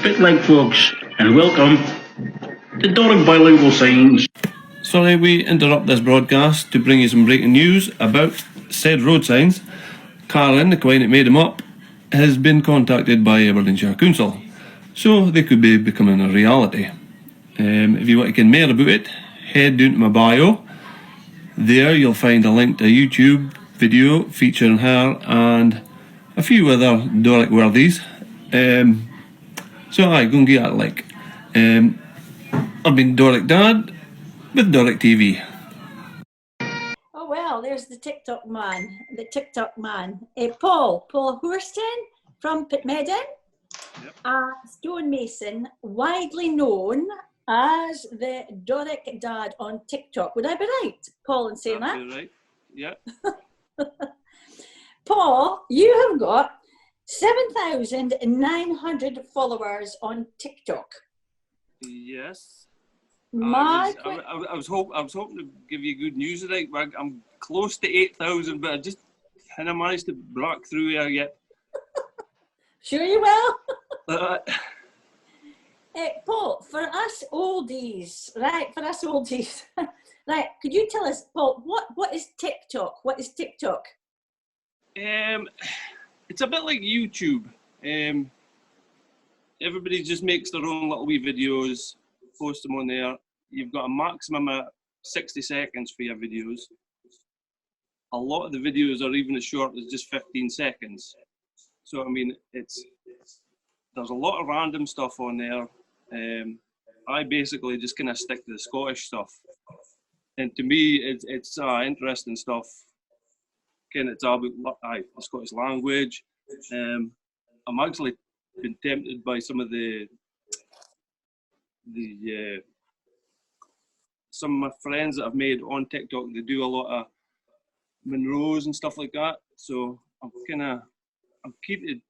Fit like folks, and welcome to Doric Bilingual Signs. Sorry, we interrupt this broadcast to bring you some breaking news about said road signs. Karen, the queen that made them up, has been contacted by Aberdeenshire Council, so they could be becoming a reality. If you want to get more about it, head down to my bio. There you'll find a link to a YouTube video featuring her and a few other Doric worthies. So aye, go and give that a like. I've been Doric Dad with Doric TV. Oh well, there's the TikTok man. Paul Hurston from Pitmedden, stonemason, widely known as the Doric Dad on TikTok. Would I be right, Paul, in saying that? Right, yeah. Paul, you have got 7,900 followers on TikTok. Yes. My I was hoping to give you good news today. I'm close to 8,000, but I just haven't managed to break through here yet. Sure you will. Paul, for us oldies, right? Right? Could you tell us, Paul, what is TikTok? What is TikTok? It's a bit like YouTube. Everybody just makes their own little wee videos, post them on there. You've got a maximum of 60 seconds for your videos. A lot of the videos are even as short as just 15 seconds. So I mean, there's a lot of random stuff on there. I basically just kind of stick to the Scottish stuff, and to me, it's interesting stuff. Kind of it's all about the Scottish language. I'm actually been tempted by some of some of my friends that I've made on TikTok. They do a lot of Monroes and stuff like that. So I'm keen to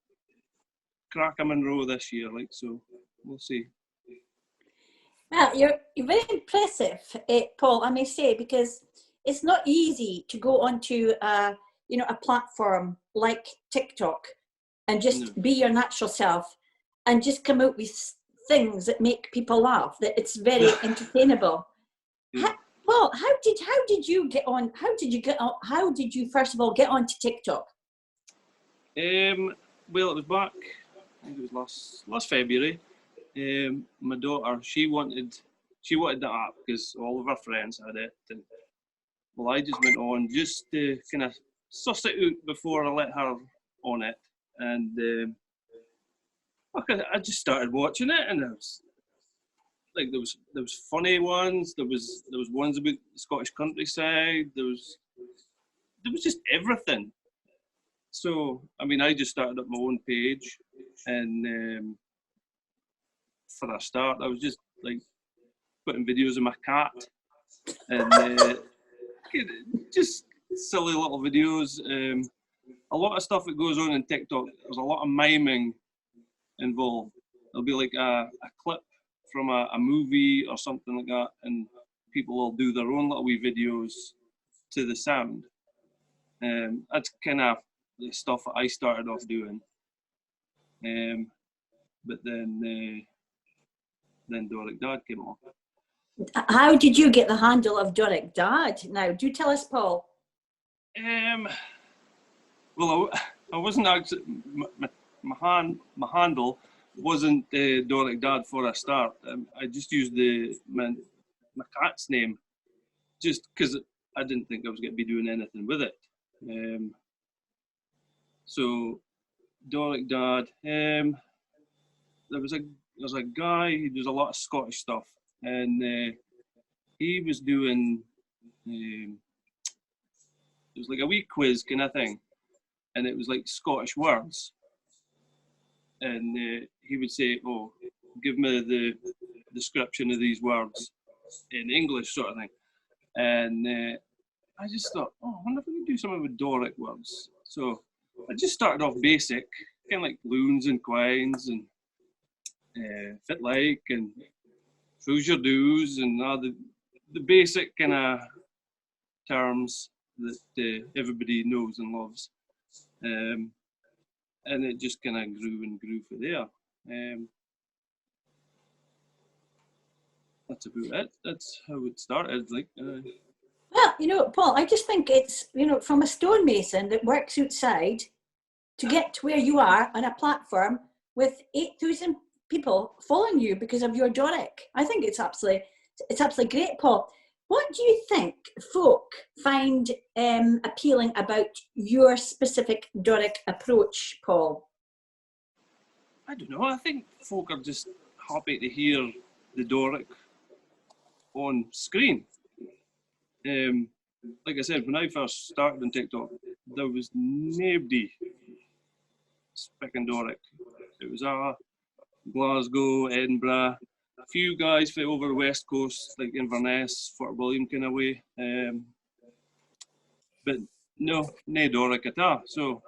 crack a Monroe this year. So we'll see. Well, you're very impressive, Paul, I may say, because it's not easy to go onto a platform like TikTok and just be your natural self and just come out with things that make people laugh. That it's very entertainable. Yeah. Paul, how did you get on? How did you first of all get onto TikTok? Well, it was back. I think it was last February. My daughter, she wanted the app because all of her friends had it, and well, I just went on just to kind of suss it out before I let her on it, and I just started watching it, and it was like there was funny ones, there was ones about the Scottish countryside, there was just everything. So I mean, I just started up my own page, and for a start, I was just like putting videos of my cat, and just silly little videos. A lot of stuff that goes on in TikTok, there's a lot of miming involved. There'll be like a clip from a movie or something like that, and people will do their own little wee videos to the sound. That's kind of the stuff that I started off doing. But then Doric Dad came on. How did you get the handle of Doric Dad? Now, do tell us, Paul. Well, I wasn't actually my handle wasn't Doric Dad for a start. I just used my cat's name, just because I didn't think I was going to be doing anything with it. So Doric Dad. There's a guy who does a lot of Scottish stuff, and he was doing it was like a wee quiz kind of thing, and it was like Scottish words, and he would say, "Oh, give me the description of these words in English," sort of thing, and I just thought, "Oh, I wonder if we could do something with Doric words." So I just started off basic, kind of like loons and quines and fit like and who's your do's and the basic kind of terms that everybody knows and loves, and it just kind of grew and grew from there. that's about it. That's how it started. Like, Well, you know, Paul, I just think it's, you know, from a stonemason that works outside to get to where you are on a platform with 8,000 people following you because of your Doric. I think it's absolutely great, Paul. What do you think folk find appealing about your specific Doric approach, Paul? I don't know. I think folk are just happy to hear the Doric on screen. Like I said, when I first started on TikTok, there was nobody speaking Doric. It was Glasgow, Edinburgh, a few guys from over the west coast, like Inverness, Fort William kind of way. But no Doric at all. So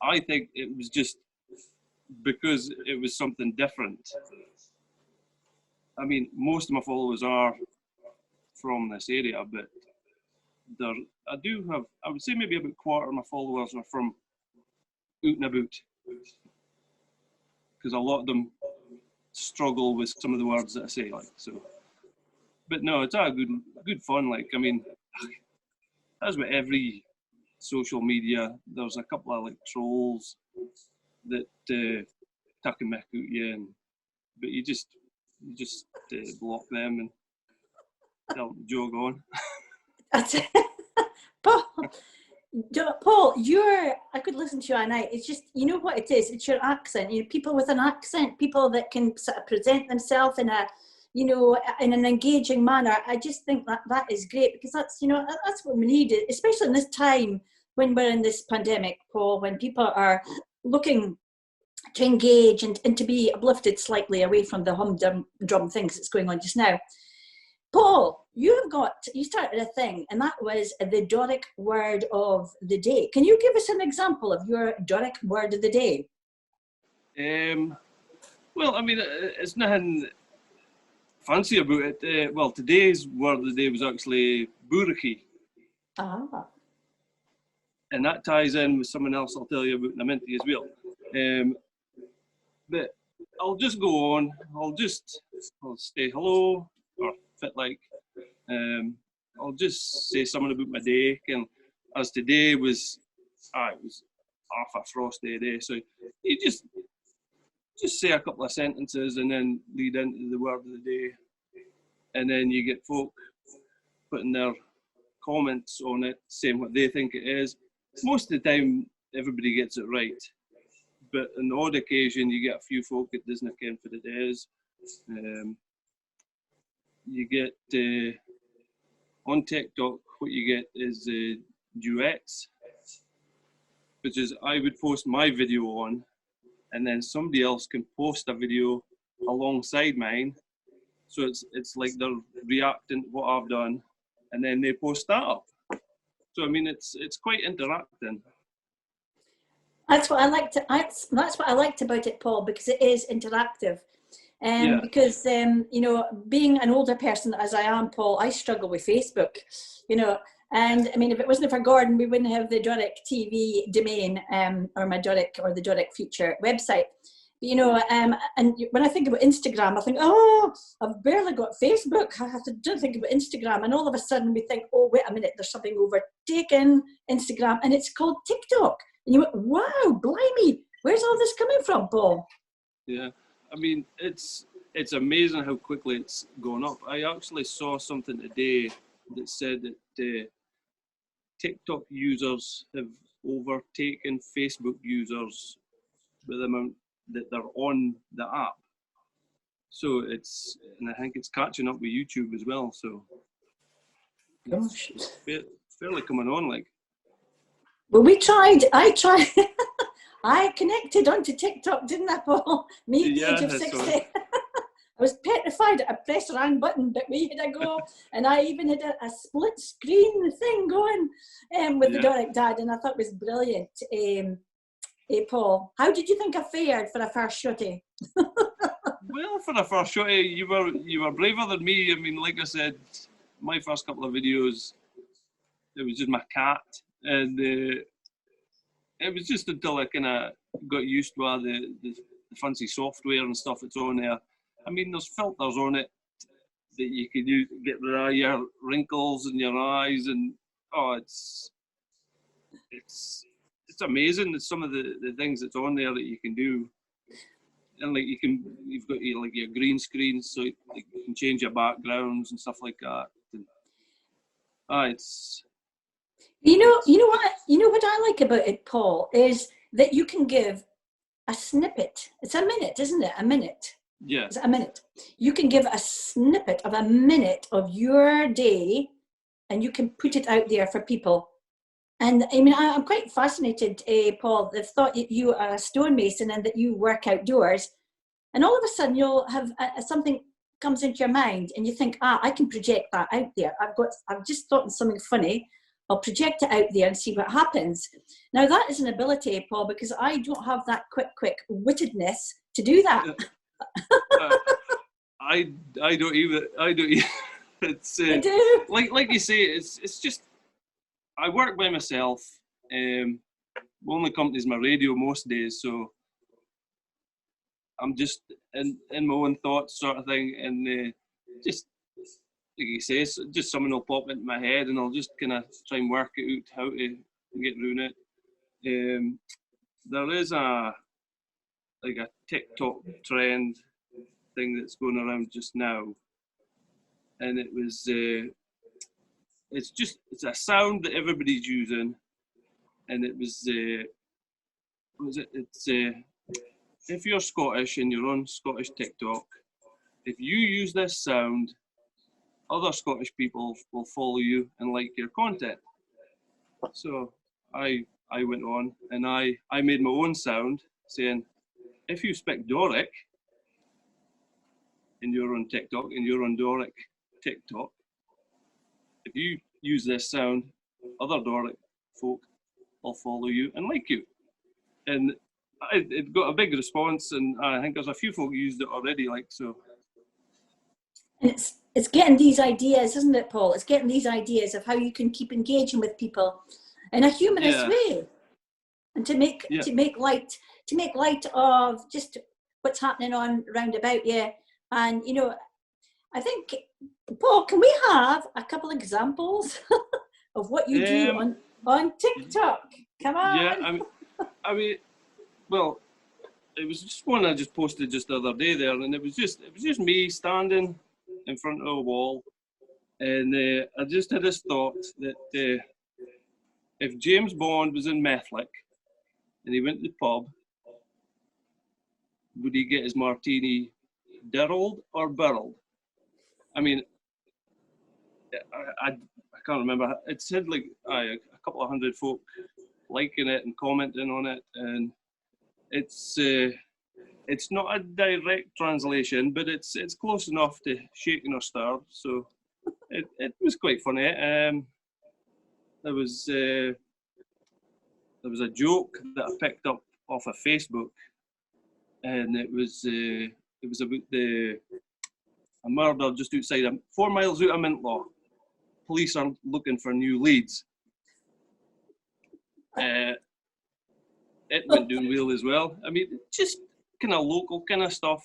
I think it was just because it was something different. I mean, most of my followers are from this area, but I would say maybe about a quarter of my followers are from out and about, because a lot of them struggle with some of the words that I say, like, so. But no, it's all good fun. Like, I mean, as with every social media, there's a couple of like trolls that tuck and mick out you, but you just block them and tell them to jog on. That's it. Paul, I could listen to you all night. It's just, you know what it is? It's your accent. You know, people with an accent, people that can sort of present themselves in a, you know, in an engaging manner. I just think that is great, because that's, you know, that's what we need, especially in this time when we're in this pandemic, Paul, when people are looking to engage and to be uplifted slightly away from the humdrum things that's going on just now. Paul, you started a thing, and that was the Doric word of the day. Can you give us an example of your Doric word of the day? Well, I mean, it's nothing fancy about it. Well, today's word of the day was actually buraki. Ah. And that ties in with someone else I'll tell you about in a minute as well. But I'll just go on. I'll say hello, or fit like. I'll just say something about my day. And as today was, it was half a frosty day. So you just say a couple of sentences and then lead into the word of the day. And then you get folk putting their comments on it, saying what they think it is. Most of the time, everybody gets it right. But on the odd occasion, you get a few folk that doesn't ken what it is. You get, on TikTok, what you get is duets, which is I would post my video on, and then somebody else can post a video alongside mine. So it's like they're reacting to what I've done, and then they post that up. So I mean, it's quite interacting. That's what I liked. That's what I liked about it, Paul, because it is interactive. Yeah. Because you know, being an older person as I am, Paul, I struggle with Facebook. You know, and I mean, if it wasn't for Gordon, we wouldn't have the Doric TV domain, or my Doric or the Doric feature website. You know, and when I think about Instagram, I think, oh, I've barely got Facebook. I have to think about Instagram, and all of a sudden we think, oh, wait a minute, there's something overtaken Instagram, and it's called TikTok. And you went, wow, blimey, where's all this coming from, Paul? Yeah, I mean, it's amazing how quickly it's gone up. I actually saw something today that said that TikTok users have overtaken Facebook users with the amount that they're on the app. So and I think it's catching up with YouTube as well. So it's fairly coming on, like. Well, I tried. I connected onto TikTok, didn't I, Paul? Me at the age of 60. I was petrified. I pressed the wrong button, but we had a go. And I even had a split screen thing going with the Doric Dad, and I thought it was brilliant. Paul, how did you think I fared for a first shotty? Well, for the first shotty, you were braver than me. I mean, like I said, my first couple of videos, it was just my cat, and it was just until I kind of got used to the fancy software and stuff that's on there. I mean, there's filters on it, that you can use to get rid of your wrinkles in your eyes, and it's amazing that some of the things that's on there that you can do. And like you've got your green screen, so like, you can change your backgrounds and stuff like that. And, it's you know what I like about it, Paul, is that you can give a snippet. It's a minute, isn't it? A minute. Yeah. It's a minute. You can give a snippet of a minute of your day, and you can put it out there for people. And I mean, I'm quite fascinated, Paul. They've thought you are a stonemason and that you work outdoors, and all of a sudden you'll have something comes into your mind, and you think, I can project that out there. I've just thought of something funny. I'll project it out there and see what happens. Now that is an ability, Paul, because I don't have that quick wittedness to do that. I don't even. It's I do. like you say. It's just. I work by myself. My only company is my radio most days, so I'm just in my own thoughts, sort of thing, and just like you say, just something will pop into my head, and I'll just kind of try and work it out how to get around it. There is a TikTok trend thing that's going around just now, and it was. It's a sound that everybody's using, and it was it's if you're Scottish and you're on Scottish TikTok, if you use this sound, other Scottish people will follow you and like your content. So I went on and I made my own sound saying, if you speak Doric and you're on TikTok and you're on Doric TikTok, if you use this sound, other Doric folk will follow you and like you. And it got a big response, and I think there's a few folk used it already, so. And it's getting these ideas, isn't it, Paul? It's getting these ideas of how you can keep engaging with people in a humorous way, and to make light of just what's happening on round about you. And I think, Paul, can we have a couple examples of what you do on TikTok? Come on. Yeah, I mean, well, it was just one I just posted just the other day there, and it was just me standing in front of a wall, and I just had this thought that if James Bond was in Methlick and he went to the pub, would he get his martini dirrelled or barreled? I mean, I can't remember. It said like a couple of hundred folk liking it and commenting on it, and it's not a direct translation, but it's close enough to shaken or stirred. So it was quite funny. There was a joke that I picked up off of Facebook, and it was about a murder just outside 4 miles out of Mintlaw. Police are looking for new leads. It went down well as well. I mean, just kind of local kind of stuff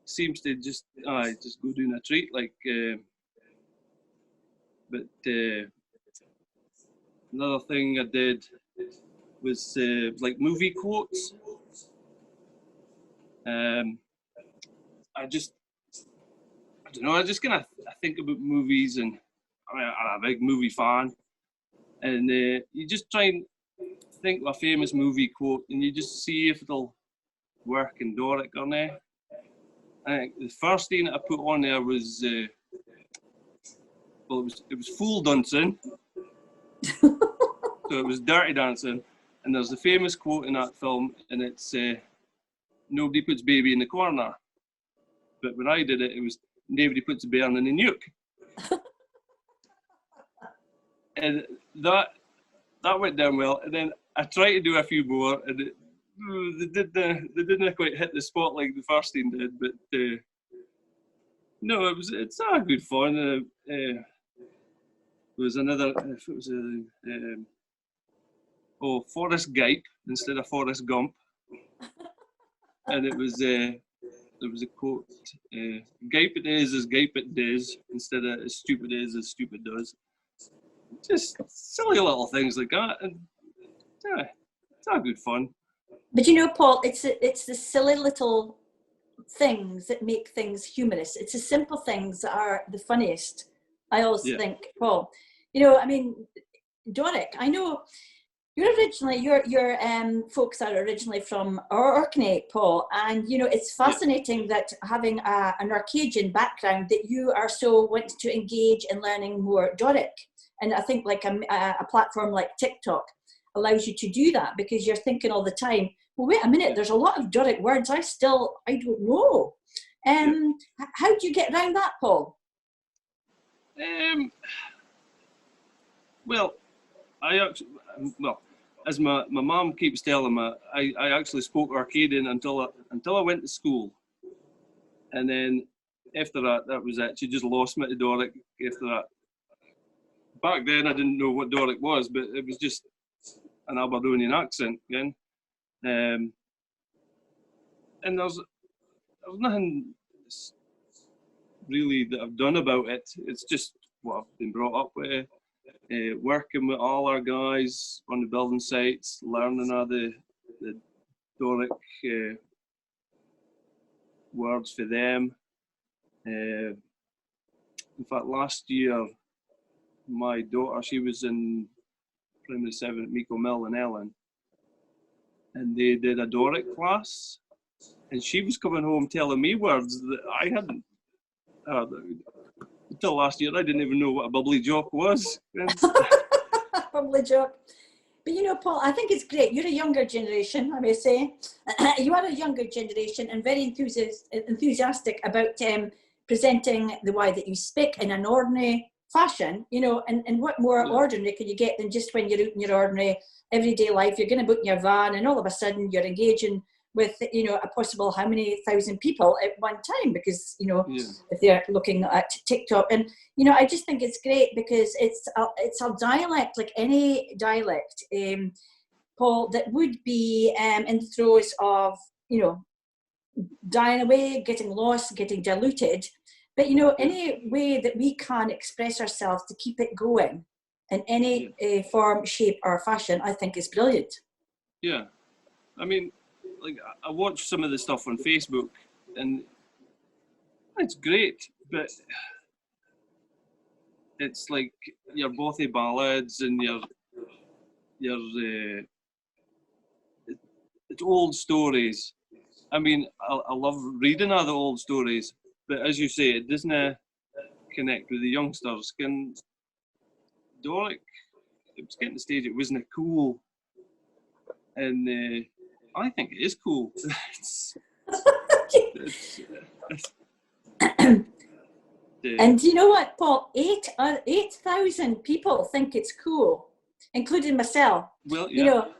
seems to just go down a treat. But another thing I did was like movie quotes. I don't know. I just kind of think about movies, and I'm a big movie fan. And you just try and think of a famous movie quote, and you just see if it'll work in Doric or not. I think the first thing that I put on there was, it was full dancing, so it was dirty dancing, and there's the famous quote in that film, and it's nobody puts baby in the corner. But when I did it, it was nobody puts a bairn in the nuke. And that went down well, and then I tried to do a few more, and they didn't quite hit the spot like the first thing did. But no, it's good fun. There was another. If it was Forrest Gump instead of Forrest Gump, and it was there was a quote, "Gape it is as gape it does," instead of "as stupid is as stupid does." Just silly little things like that, and yeah, it's all good fun. But Paul, it's the silly little things that make things humorous. It's the simple things that are the funniest. I always think, Paul. I mean, Doric, I know you're originally your folks are originally from Orkney, Paul, and it's fascinating that having an Arcadian background that you are so wanting to engage in learning more Doric, and I think like a platform like TikTok allows you to do that because you're thinking all the time, well, wait a minute, there's a lot of Doric words I don't know. How do you get around that, Paul? Well, as my mom keeps telling me, I actually spoke Arcadian until I went to school, and then after that was it. She just lost me to Doric after that. Back then, I didn't know what Doric was, but it was just an Aberdonian accent again. And there's nothing really that I've done about it. It's just what I've been brought up with. Working with all our guys on the building sites, learning all the Doric words for them. In fact, last year, my daughter, she was in primary 7 at Meiko Mill in Ellen, and they did a Doric class, and she was coming home telling me words that I hadn't heard. Until last year, I didn't even know what a bubbly jock was. Bubbly jock. But Paul, I think it's great. You're a younger generation, I may say. You are a younger generation and very enthusiastic about presenting the way that you speak in an ordinary fashion, and what more ordinary can you get than just when you're out in your ordinary everyday life, you're going to book in your van and all of a sudden you're engaging with, a possible how many thousand people at one time, because, if they're looking at TikTok. And, I just think it's great because it's a dialect, like any dialect, Paul, that would be in the throes of, dying away, getting lost, getting diluted. But, any way that we can express ourselves to keep it going in any form, shape or fashion, I think is brilliant. Yeah. I mean, like, I watch some of the stuff on Facebook and it's great, but it's like your bothy ballads and your it's old stories. I mean, I love reading all the old stories, but as you say, it doesn't connect with the youngsters. Doric, it was getting to the stage it wasn't cool, and I think it is cool. And you know what, Paul? 8,000 people think it's cool, including myself. Well, yeah.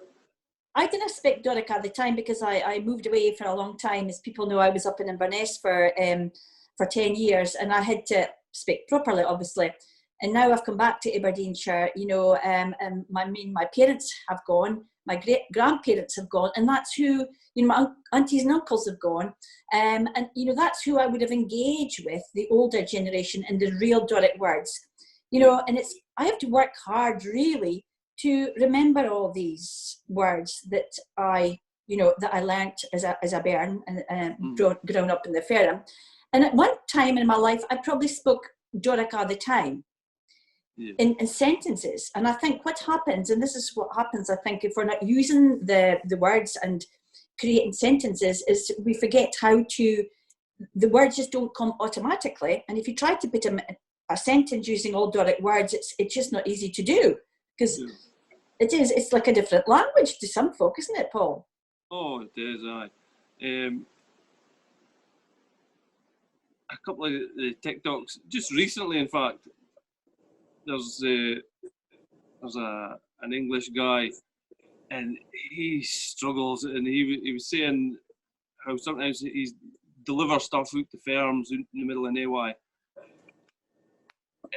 I didn't speak Doric at the time because I moved away for a long time. As people know, I was up in Inverness for 10 years, and I had to speak properly, obviously. And now I've come back to Aberdeenshire, and my parents have gone, my great-grandparents have gone, and that's who, my aunties and uncles have gone. And that's who I would have engaged with, the older generation, and the real Doric words. And I have to work hard, really, to remember all these words that I learnt as a bairn and grown up in the Fairham. And at one time in my life, I probably spoke Doric all the time. Yeah. In sentences. And I think what happens, and this is what happens, I think, if we're not using the words and creating sentences, is we forget how to, the words just don't come automatically. And if you try to put a sentence using all Doric words, it's just not easy to do, because it's like a different language to some folk, isn't it, Paul? Oh, it is, aye. A couple of the TikToks, just recently, in fact, there's an English guy, and he struggles, and he was saying how sometimes he delivers stuff out to farms in the middle of nowhere,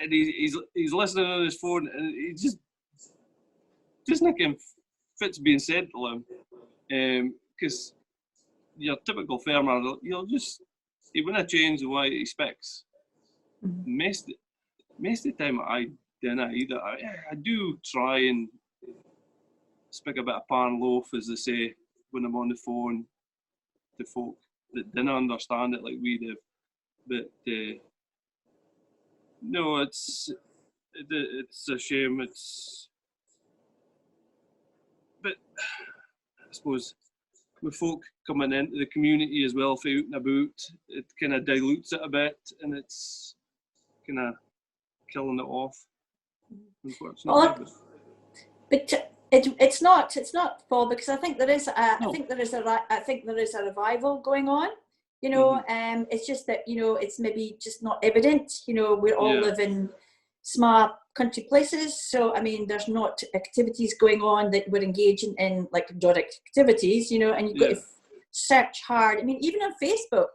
and he's listening on his phone, and he just nothing fits being said to him, because your typical farmer, you'll just he wouldn't change the way he speaks. Mhm. Most of the time I don't either. I do try and speak a bit of pan loaf, as they say, when I'm on the phone to folk that didn't understand it like we do. But no, it's a shame. But I suppose with folk coming into the community as well, for out and about, it kind of dilutes it a bit, and it's kind of killing it off, unfortunately. Well, but it's not, Paul, because I think there is I think there is a revival going on. You know, it's just that, you know, it's maybe just not evident. You know, we all live in small country places, so I mean, there's not activities going on that we're engaging in, like Doric activities. You know, and you've got to search hard. I mean, even on Facebook,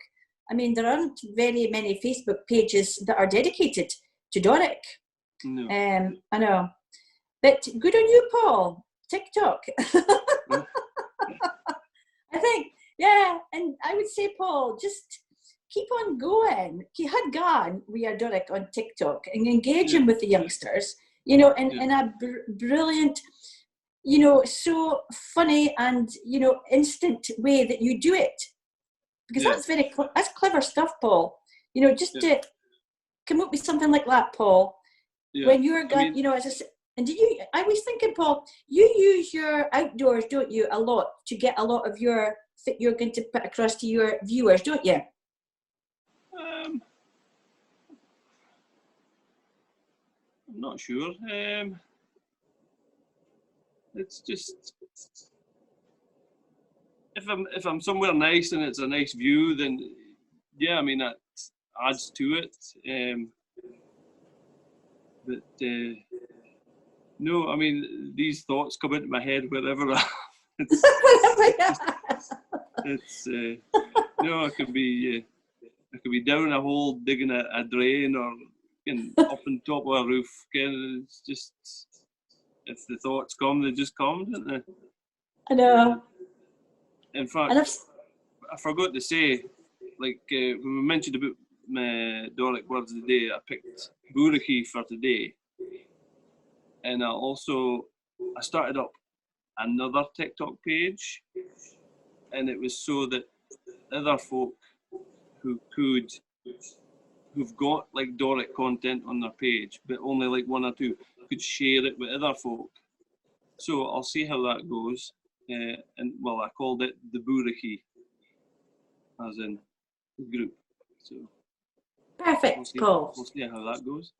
I mean, there aren't very many Facebook pages that are dedicated to Doric. No. I know. But good on you, Paul. TikTok. I think, yeah, and I would say, Paul, just keep on going. Had gone, we are Doric on TikTok and engaging with the youngsters, you know, in a brilliant, you know, so funny and, you know, instant way that you do it. Because that's clever stuff, Paul. You know, just to come up with something like that, Paul. Yeah. When you're going, you know, as I said, and I was thinking, Paul, you use your outdoors, don't you, a lot to get a lot of you're going to put across to your viewers, don't you? I'm not sure. It's just if I'm somewhere nice and it's a nice view, then yeah, I mean that adds to it. But no, I mean these thoughts come into my head wherever it's no, it could be down a hole digging a drain or up on top of a roof. It's just if the thoughts come, they just come, don't they? I know. In fact, I forgot to say, like when we mentioned about my Doric words of the day, I picked Buraki for today, and I started up another TikTok page, and it was so that other folk who've got like Doric content on their page, but only like one or two, could share it with other folk. So I'll see how that goes. And well, I called it the Buraki, as in group. So perfect, Paul. We'll see how that goes.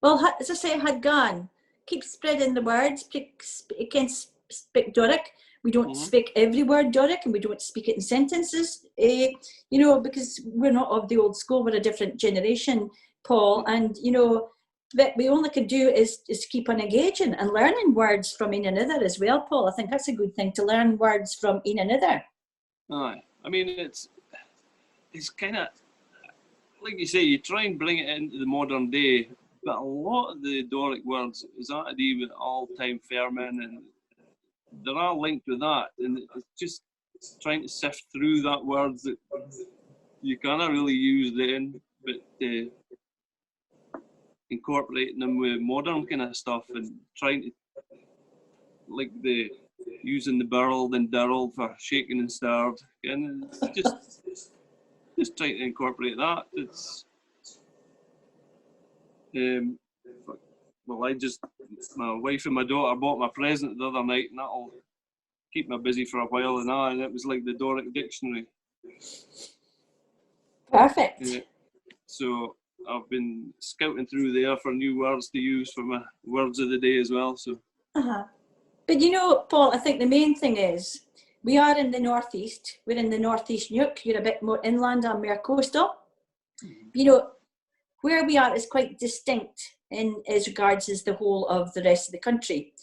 Well, as I say, had gone. Keep spreading the words. You can speak Doric. We don't speak every word Doric, and we don't speak it in sentences. You know, because we're not of the old school. We're a different generation, Paul. And you know, what we only can do is keep on engaging and learning words from one another as well, Paul. I think that's a good thing, to learn words from one another. Aye, I mean it's kind of like you say, you try and bring it into the modern day, but a lot of the Doric words is actually with all-time Fairmen, and they're all linked with that, and it's just trying to sift through that words that you cannot really use then, but incorporating them with modern kind of stuff and trying to, like using the burled and dirled for shaken and stirred, and it's just trying to incorporate that. It's well, my wife and my daughter bought my present the other night, and that'll keep me busy for a while, and it was like the Doric dictionary. Perfect. So I've been scouting through there for new words to use for my words of the day as well. So. But you know, Paul, I think the main thing is we are in the northeast. We're in the northeast nuke. You're a bit more inland and more coastal. You know, where we are is quite distinct as regards as the whole of the rest of the country.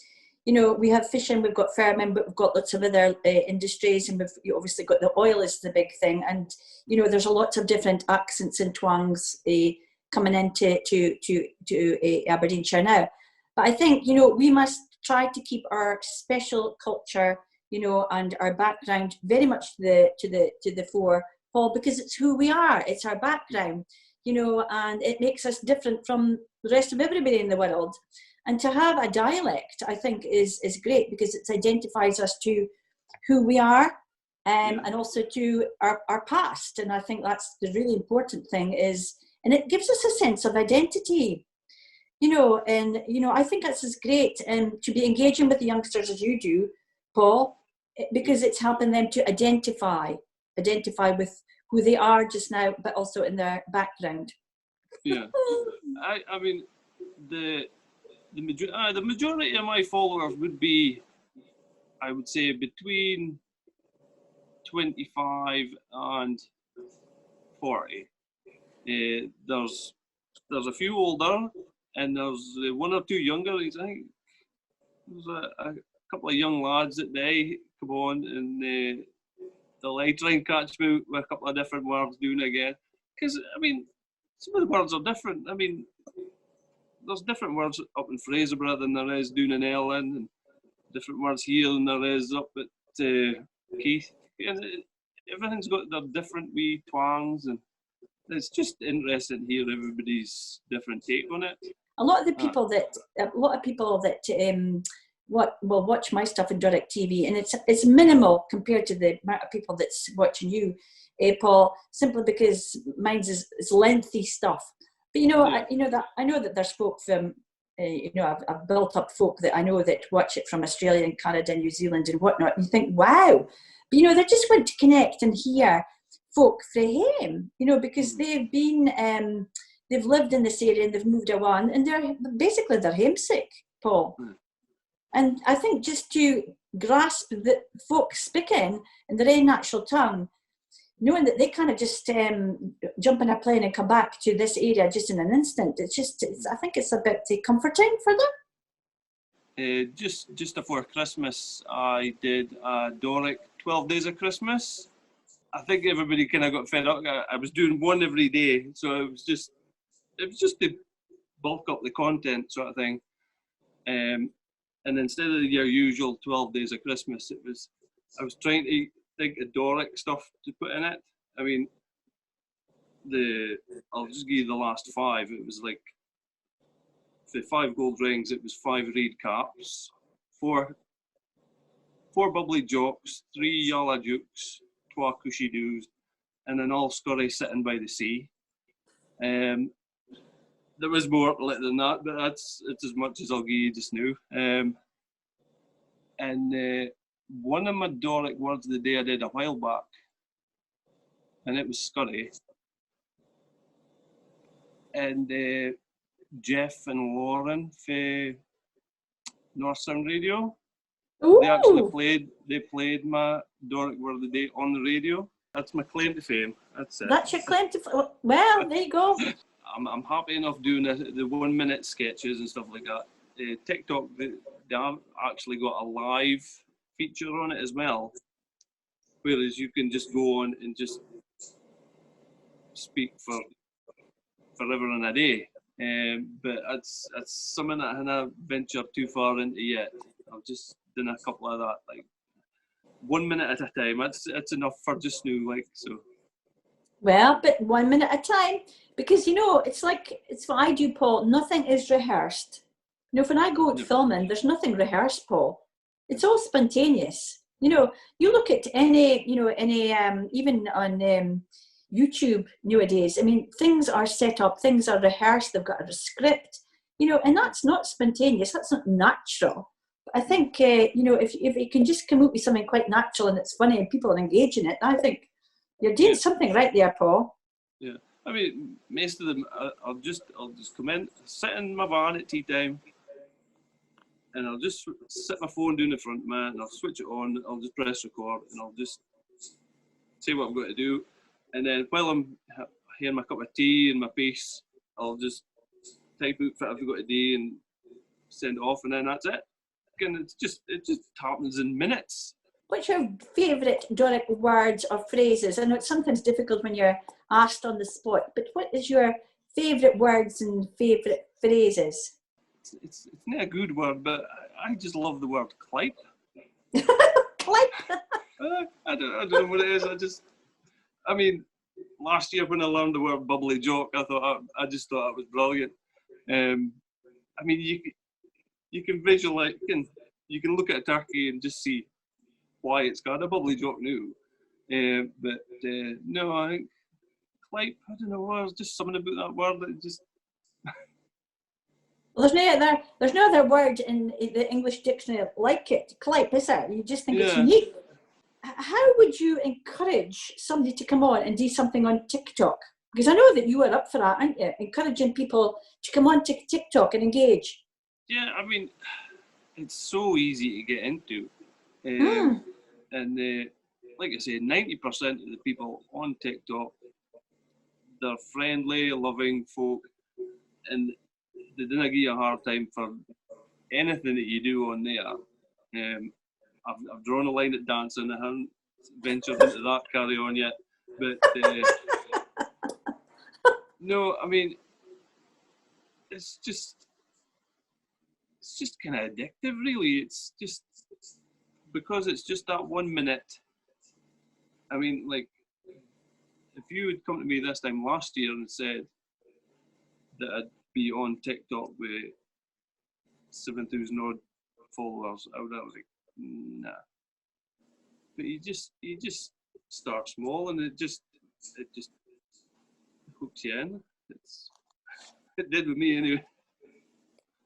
You know, we have fishing, we've got farming, but we've got lots of other industries, and we've obviously got the oil is the big thing. And you know, there's a lot of different accents and twangs coming into Aberdeenshire now. But I think, you know, we must try to keep our special culture, you know, and our background very much to the fore, Paul, because it's who we are, it's our background, you know, and it makes us different from the rest of everybody in the world. And to have a dialect, I think, is great, because it identifies us to who we are, and also to our past. And I think that's the really important thing is, and it gives us a sense of identity, you know, and, you know, I think that's as great to be engaging with the youngsters as you do, Paul, because it's helping them to identify with who they are just now, but also in their background. Yeah, I mean, the majority of my followers would be, I would say, between 25 and 40. There's a few older, and there's one or two younger. I think there's a couple of young lads that they come on, and they'll try and catch me with a couple of different words doing it again. Because, I mean, some of the words are different. I mean, there's different words up in Fraserburgh than there is down in Ellen, and different words here than there is up at Keith. And everything's got their different wee twangs, and it's just interesting to hear everybody's different take on it. A lot of people that will watch my stuff on Doric TV, and it's minimal compared to the amount of people that's watching you, Paul, simply because mine's is lengthy stuff. But you know, I know that there's folk from, you know, I've built up folk that I know that watch it from Australia and Canada and New Zealand and whatnot. And you think, wow, but you know, they just want to connect and hear folk from him, you know, because they've been, they've lived in this area and they've moved on, and they're homesick, Paul. And I think just to grasp the folk speaking in their own natural tongue, knowing that they kind of just jump in a plane and come back to this area just in an instant, I think it's a bit comforting for them. Just before Christmas, I did Doric 12 Days of Christmas. I think everybody kind of got fed up. I was doing one every day, so it was just to bulk up the content sort of thing. And instead of your usual 12 Days of Christmas, I was trying to think of Doric stuff to put in it. I mean, I'll just give you the last 5. It was like, for 5 gold rings, it was 5 reed caps, 4 bubbly jocks, 3 yalla dukes, 2 cushy doos, and an all scurry sitting by the sea. There was more to it than that, but it's as much as I'll give you just now. And one of my Doric words of the day I did a while back, and it was scurry. And Jeff and Lauren for Northern Radio, Ooh. they played my Doric word of the day on the radio. That's my claim to fame. That's it. That's your claim to well, there you go. I'm happy enough doing the 1 minute sketches and stuff like that. TikTok, they have actually got a live feature on it as well, whereas you can just go on and just speak for forever and a day. But it's something that I haven't ventured too far into yet. I've just done a couple of that, like 1 minute at a time. It's enough for just now, like so. Well, but 1 minute at a time, because you know, it's what I do, Paul. Nothing is rehearsed. You know, when I go out filming, there's nothing rehearsed, Paul. It's all spontaneous. You know, you look at any even on YouTube nowadays. I mean, things are set up, things are rehearsed. They've got a script, you know, and that's not spontaneous. That's not natural. But I think you know, if you can just come up with something quite natural and it's funny and people are engaging it, I think you're doing something right there, Paul. Yeah, I mean, most of them, I'll just come in, sit in my van at tea time, and I'll just sit my phone down the front, man, and I'll switch it on. I'll just press record, and I'll just say what I've got to do, and then while I'm having my cup of tea and my piece, I'll just type out what I've got to do and send it off, and then that's it. And it just happens in minutes. What's your favourite Doric words or phrases? I know it's sometimes difficult when you're asked on the spot, but what is your favourite words and favourite phrases? It's not a good word, but I just love the word clipe. Clipe? I don't know what it is. I mean, last year when I learned the word bubbly jock, I just thought it was brilliant. I mean, you can visualize, you can look at a turkey and just see why it's got a bubbly jock now. But no, I think clipe, I don't know, there's just something about that word that just. Well, there's no other word in the English dictionary like it. Clipe, is it? You just think it's unique. How would you encourage somebody to come on and do something on TikTok? Because I know that you are up for that, aren't you? Encouraging people to come on TikTok and engage. Yeah, I mean, it's so easy to get into. And like I say, 90% of the people on TikTok, they're friendly, loving folk, and they don't give you a hard time for anything that you do on there. I've drawn a line at dancing. I haven't ventured into that carry on yet, but no, I mean, it's just kind of addictive, really. It's just because it's just that 1 minute. I mean, like, if you had come to me this time last year and said that I'd be on TikTok with 7,000 odd followers, I would have like, nah. But you just start small, and it just hooks you in. It did with me anyway.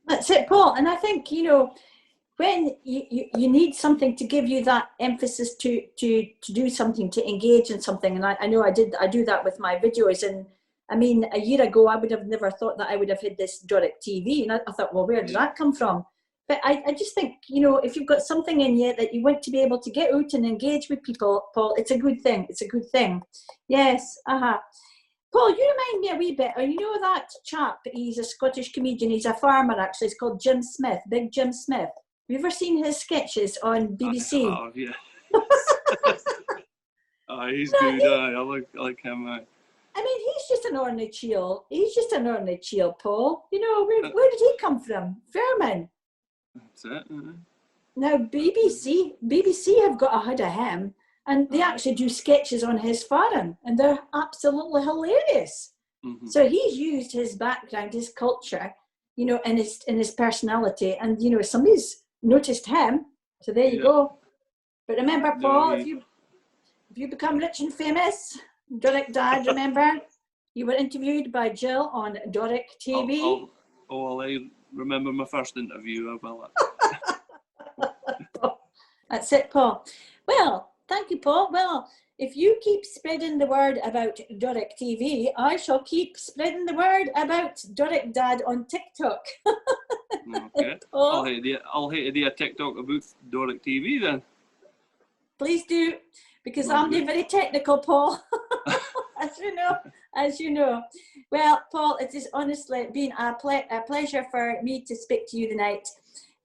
That's it, Paul. And I think, you know, when you need something to give you that emphasis to do something, to engage in something, and I know I do that with my videos. And I mean, a year ago I would have never thought that I would have had this Doric TV, and I thought, well, where did that come from? But I just think, you know, if you've got something in you that you want to be able to get out and engage with people, Paul, it's a good thing. It's a good thing. Yes. Paul, you remind me a wee bit. You know that chap? He's a Scottish comedian. He's a farmer, actually. It's called Jim Smith, Big Jim Smith. Have you ever seen his sketches on BBC? I have, yeah. He's good. I like him. I mean, he's just an ordinary chiel. He's just an ordinary chiel, Paul. You know, where did he come from? Fairman. That's it. Now, BBC have got ahead of him, and they actually do sketches on his farm, and they're absolutely hilarious. Mm-hmm. So he's used his background, his culture, you know, and his personality, and you know, somebody's noticed him. So there you go. But remember, Paul, if you become rich and famous, Doric Dad, remember, you were interviewed by Jill on Doric TV. I remember my first interview. That's it, Paul. Well, thank you, Paul. Well, if you keep spreading the word about Doric TV, I shall keep spreading the word about Doric Dad on TikTok. Okay. I'll hate to do a TikTok about Doric TV then. Please do, because I'm being very technical, Paul. As you know. Well, Paul, it has honestly been a pleasure for me to speak to you tonight.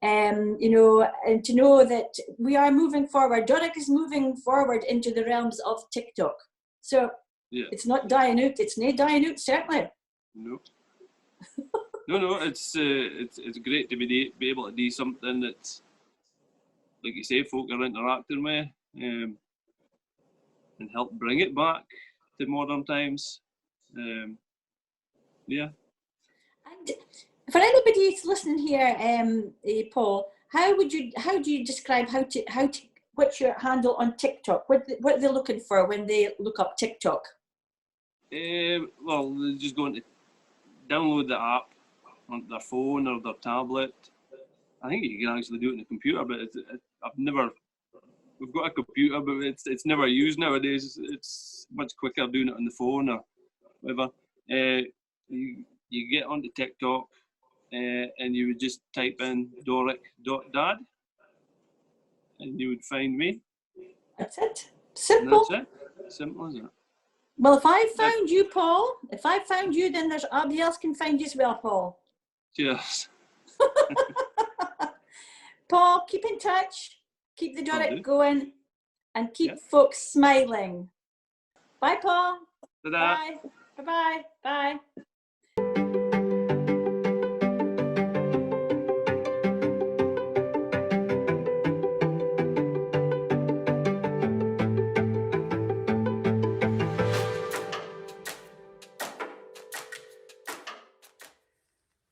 You know, and to know that we are moving forward. Doric is moving forward into the realms of TikTok. So it's not dying out. It's not dying out, certainly. No. No. It's great to be able to do something that's, like you say, folk are interacting with, and help bring it back to modern times. Yeah. And for anybody who's listening here, Paul, how do you describe what's your handle on TikTok? What are they looking for when they look up TikTok? Well, they're just going to download the app on their phone or their tablet. I think you can actually do it on the computer, but we've got a computer, but it's never used nowadays. It's much quicker doing it on the phone or whatever. You get onto TikTok, and you would just type in Doric.dad, and you would find me. That's it. Simple. And that's it. Simple as that. Well, if I found you, Paul, then there's somebody else can find you as well, Paul. Cheers. Paul, keep in touch. Keep the Doric going, and keep folks smiling. Bye, Paul. Ta-da. Bye. Bye-bye. Bye.